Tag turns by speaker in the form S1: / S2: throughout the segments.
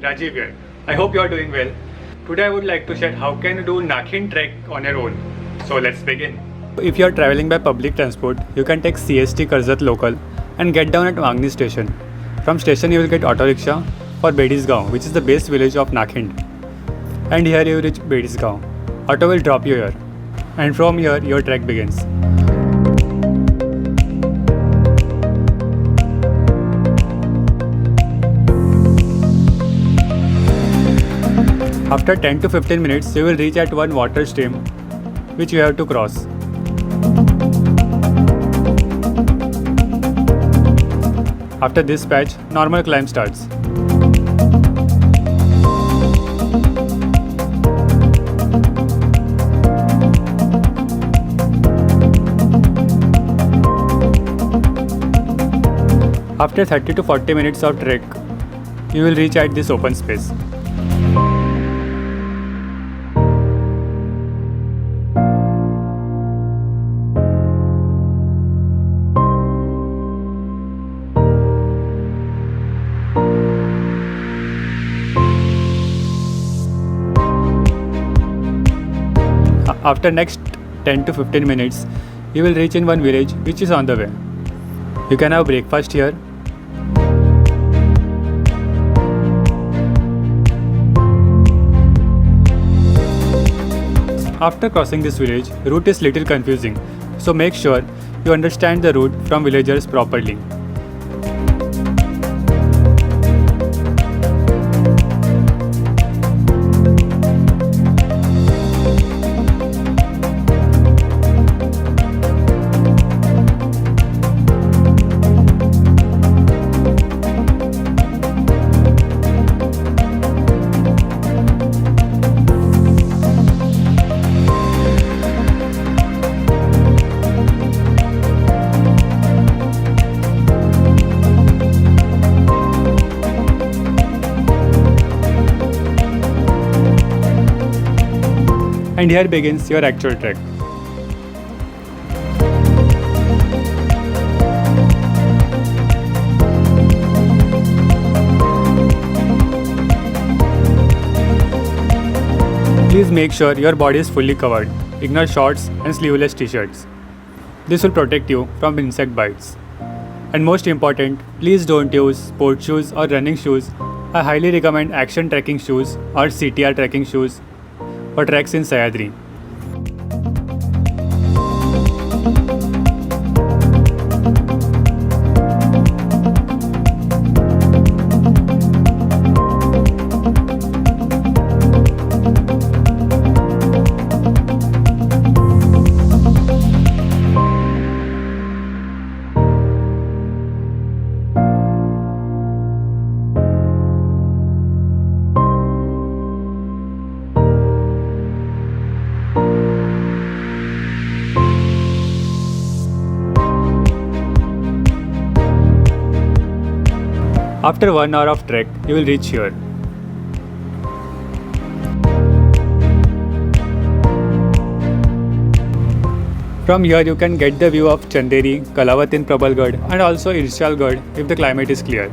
S1: Rajiv here. I hope you are doing well. Today I would like to share how can you do Nakhin trek on your own. So let's begin. If you are traveling by public transport, you can take CST Karzat local and get down at Wangni station. From station you will get auto rickshaw for Bedisgaon, which is the base village of Nakhin. And here you reach Bedisgaon. Auto will drop you here. And from here your trek begins. After 10 to 15 minutes, you will reach at one water stream, which you have to cross. After this patch, normal climb starts. After 30 to 40 minutes of trek, you will reach at this open space. After next 10 to 15 minutes, you will reach in one village which is on the way. You can have breakfast here. After crossing this village, route is little confusing, so make sure you understand the route from villagers properly. And here begins your actual trek. Please make sure your body is fully covered. Ignore shorts and sleeveless t-shirts. This will protect you from insect bites. And most important, please don't use sports shoes or running shoes. I highly recommend action trekking shoes or CTR trekking shoes for treks in Sahyadri. After 1 hour of trek, you will reach here. From here you can get the view of Chanderi, Kalavatin Prabalgarh and also Irshalgarh if the climate is clear.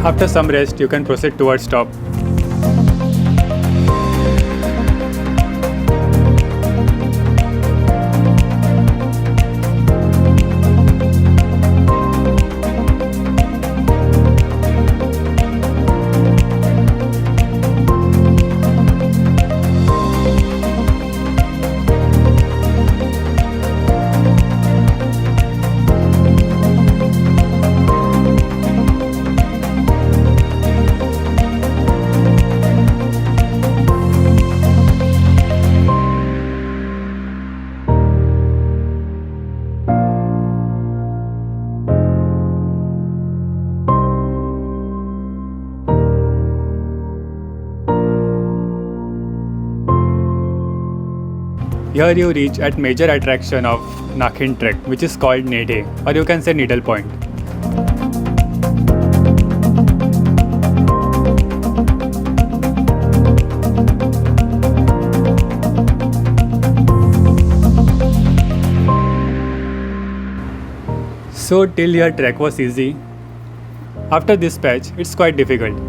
S1: After some rest, you can proceed towards top. Here you reach at major attraction of Nakhin Trek, which is called Nedhe, or you can say Needle Point. So till here trek was easy. After this patch, it's quite difficult.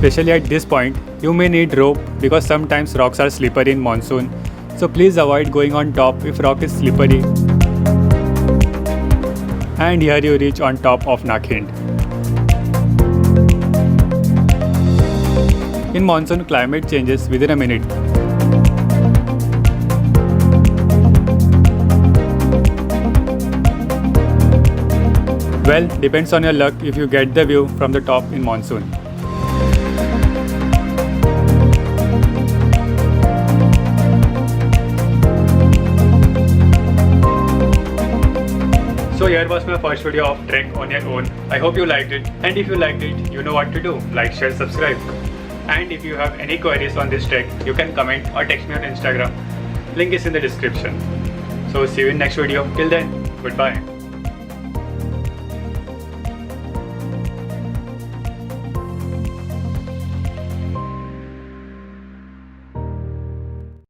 S1: Especially at this point, you may need rope because sometimes rocks are slippery in monsoon. So please avoid going on top if rock is slippery. And here you reach on top of Nakhind. In monsoon, climate changes within a minute. Well, depends on your luck if you get the view from the top in monsoon. So here was my first video of trek on your own. I hope you liked it, and if you liked it, you know what to do. Like, share, subscribe. And if you have any queries on this trek, you can comment or text me on Instagram. Link is in the description. So see you in next video. Till then, goodbye.